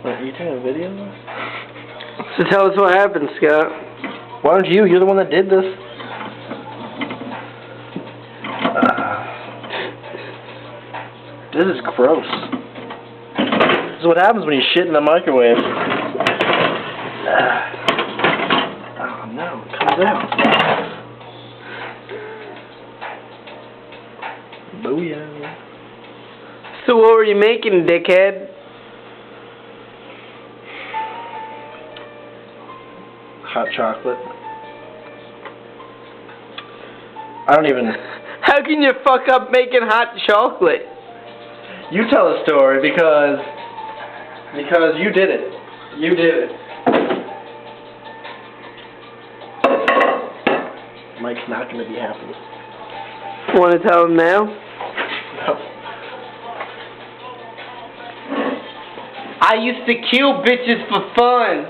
Wait, are you taking a video? So tell us what happened, Scott. Why don't you? You're the one that did this. This is gross. This is what happens when you shit in the microwave. Oh no, it comes out. Booyah. So what were you making, dickhead? Hot chocolate. I don't even... How can you fuck up making hot chocolate? You tell a story because you did it. You did it. Mike's not going to be happy. Want to tell him now? No. I used to kill bitches for fun.